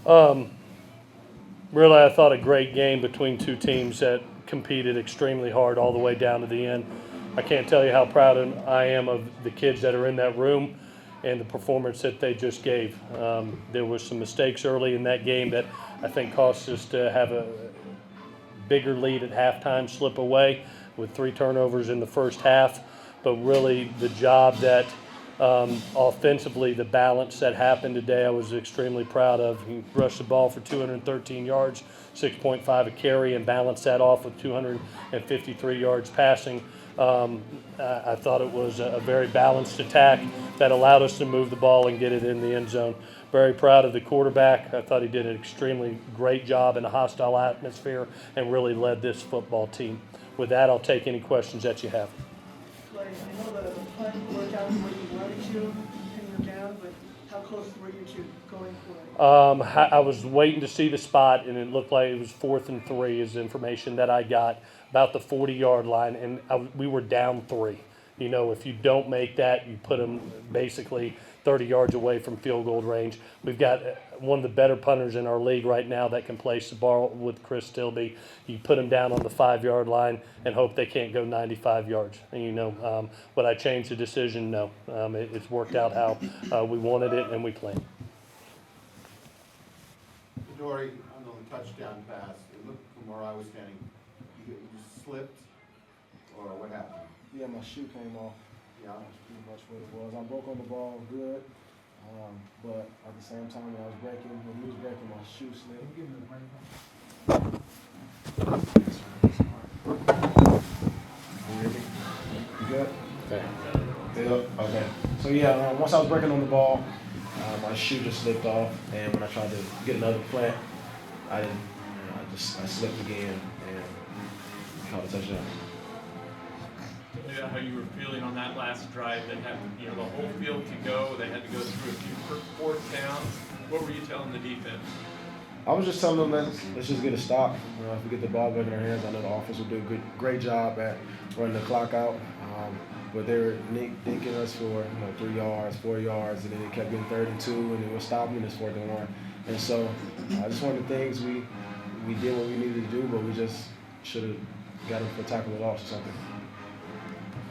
Really, I thought a great game between two teams that competed extremely hard all the way down to the end. I can't tell you how proud I am of the kids that are in that room and the performance that they just gave. There was some mistakes early in that game that I think cost us to have a bigger lead at halftime slip away with 3 turnovers in the first half. But really, the job that offensively, the balance that happened today, I was extremely proud of. He rushed the ball for 213 yards, 6.5 a carry, and balanced that off with 253 yards passing. I thought it was a very balanced attack that allowed us to move the ball and get it in the end zone. Very proud of the quarterback. I thought he did an extremely great job in a hostile atmosphere and really led this football team. With that, I'll take any questions that you have. I know the play worked out where you wanted to, and you were down, but how close were you to going for it? I was waiting to see the spot, and it looked like it was 4th and 3 is the information that I got, about the 40-yard line, and we were down 3. You know, if you don't make that, you put them basically 30 yards away from field goal range. We've got one of the better punters in our league right now that can place the ball with Chris Tilby. You put them down on the 5-yard line and hope they can't go 95 yards. And would I change the decision? No. It's worked out how we wanted it and we planned. Dory, on the touchdown pass, it looked from where I was standing, you slipped, or what happened? Yeah, my shoe came off. Yeah. That's pretty much what it was. I broke on the ball good, but at the same time when he was breaking, my shoe slipped. You good? Okay. Good. Okay. So yeah, once I was breaking on the ball, my shoe just slipped off, and when I tried to get another plant, I didn't. I slipped again and caught a touchdown. How you were feeling on that last drive? They had, the whole field to go. They had to go through a few fourth downs. What were you telling the defense? I was just telling them let's just get a stop. If we get the ball back in our hands, I know the offense will do a great job at running the clock out. But they were dinking us for 3 yards, 4 yards, and then it kept getting 3rd and 2, and it was stopping us 4th and 1. And so, just one of the things we did what we needed to do, but we just should have got him for tackle or loss or something.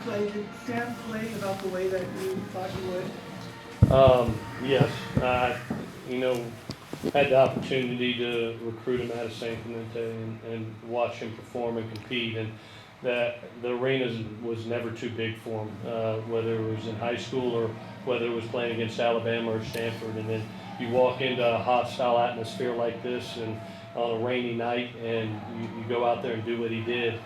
Did Sam play about the way that you thought he would? Yes. Had the opportunity to recruit him out of San Clemente and watch him perform and compete. And the arena was never too big for him, whether it was in high school or whether it was playing against Alabama or Stanford. And then you walk into a hostile atmosphere like this and on a rainy night and you go out there and do what he did,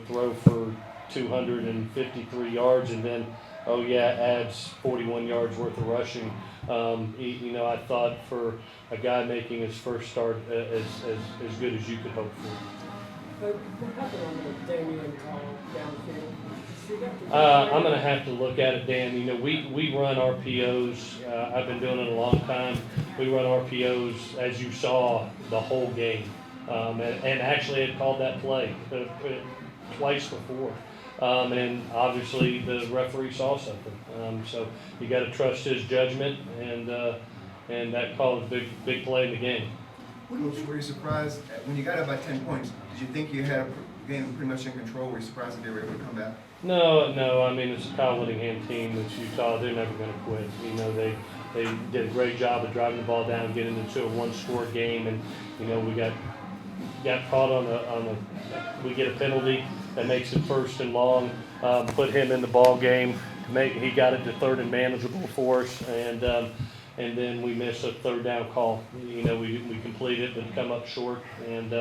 throw for 253 yards and then, adds 41 yards worth of rushing. I thought for a guy making his first start as good as you could hope for. But what happened on the Damian call downfield? I'm going to have to look at it, Dan. We run RPOs. I've been doing it a long time. We run RPOs, as you saw, the whole game. And actually had called that play twice before. And obviously the referee saw something. So you got to trust his judgment, and that call was a big play in the game. Were you surprised when you got up by 10 points? Did you think you had a game pretty much in control? Were you surprised that they were able to come back? No. I mean, it's a Kyle Whittingham team that Utah. They're never going to quit. They did a great job of driving the ball down, getting into a one-score game, and we got caught on we get a penalty that makes it 1st and long. Put him in the ball game. He got it to 3rd and manageable for us, and then we missed a 3rd down call. We completed it, but come up short, and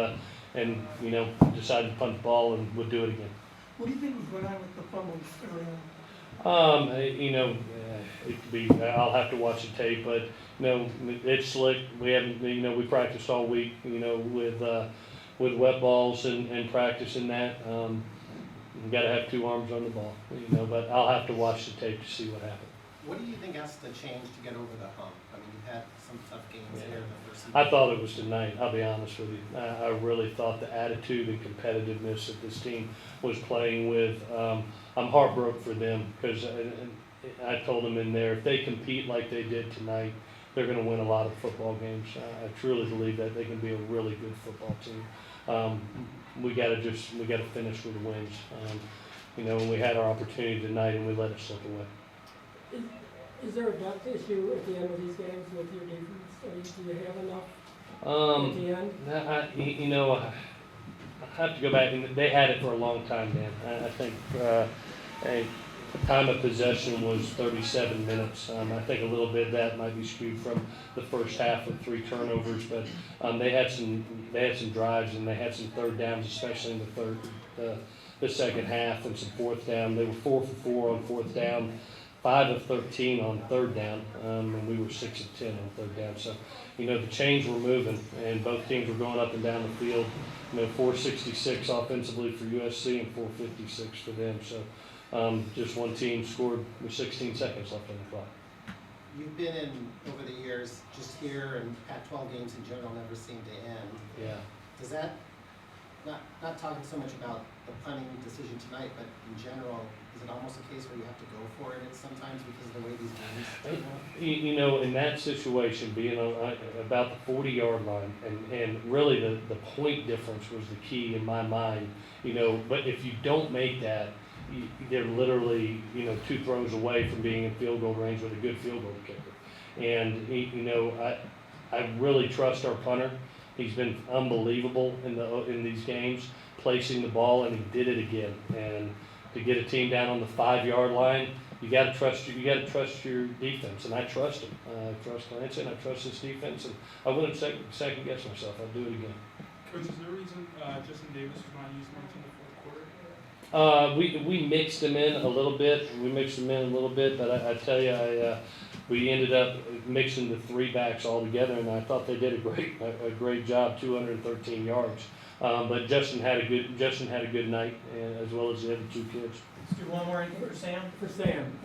decided to punt the ball and would do it again. What do you think was going on with the fumbles early on? It could be. I'll have to watch the tape, but it's slick. We haven't. We practiced all week. With wet balls and practicing that. You got to have 2 arms on the ball. But I'll have to watch the tape to see what happened. What do you think has to change to get over the hump? I mean, you had some tough games here in the first season. I thought it was tonight, I'll be honest with you. I really thought the attitude and competitiveness that this team was playing with, I'm heartbroken for them because I told them in there, if they compete like they did tonight, they're going to win a lot of football games. I truly believe that they can be a really good football team. We got to finish with wins. We had our opportunity tonight and we let it slip away. Is there a depth issue at the end of these games with your defense? I mean, do you have enough at the end? I have to go back, and they had it for a long time, Dan. I think a time of possession was 37 minutes. I think a little bit of that might be skewed from the first half with 3 turnovers, but they had some drives and they had some third downs, especially in the second half, and some fourth down. They were 4 for 4 on fourth down, 5 of 13 on third down, and we were 6 of 10 on third down. So, the chains were moving, and both teams were going up and down the field. 466 offensively for USC and 456 for them. So, just one team scored with 16 seconds left on the clock. You've been in, over the years, just here and Pac-12 games in general never seem to end. Yeah. Does that, not talking so much about the punting decision tonight, but in general, is it almost a case where you have to go for it sometimes because of the way these games go? In that situation, being about the 40-yard line, and really the point difference was the key in my mind. But if you don't make that, they're literally 2 throws away from being in field goal range with a good field goal kicker. And I really trust our punter. He's been unbelievable in these games, placing the ball, and he did it again. And to get a team down on the 5-yard line, you got to trust your defense, and I trust him. I trust Clancy, and I trust this defense, and I wouldn't second guess myself. I'd do it again. Coach, is there a reason Justin Davis was not used much in the fourth quarter? We mixed them in a little bit. But I tell you, we ended up mixing the 3 backs all together, and I thought they did a great job, 213 yards. But Justin had a good night, as well as the other 2 kids. Let's do one more inning for Sam. For Sam,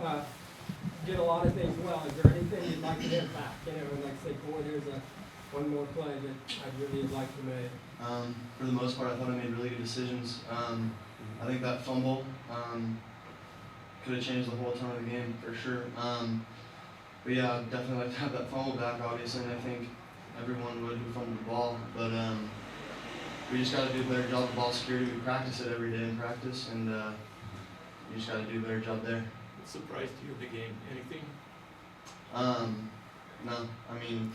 did a lot of things well. Is there anything you'd like to get back? Like say, boy, there's one more play that I'd really like to make. For the most part, I thought I made really good decisions. I think that fumble could have changed the whole tone of the game for sure. But yeah, I'd definitely like to have that fumble back, obviously, and I think everyone would who fumbled the ball. But we just got to do a better job of ball security. We practice it every day in practice, and you just got to do a better job there. What surprised you in the game? Anything? No, I mean,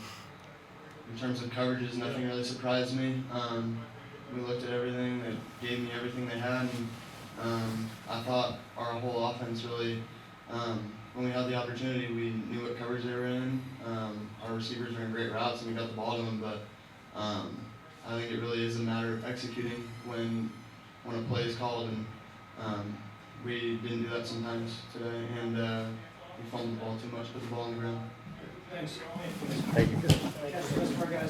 in terms of coverages, nothing really surprised me. We looked at everything. They gave me everything they had, and I thought our whole offense really, when we had the opportunity, we knew what coverage they were in. Our receivers are in great routes, and we got the ball to them, but I think it really is a matter of executing when a play is called, and we didn't do that sometimes today, and we fumbled the ball too much, put the ball on the ground. Thanks. Thank you. Catch the rest of our guys.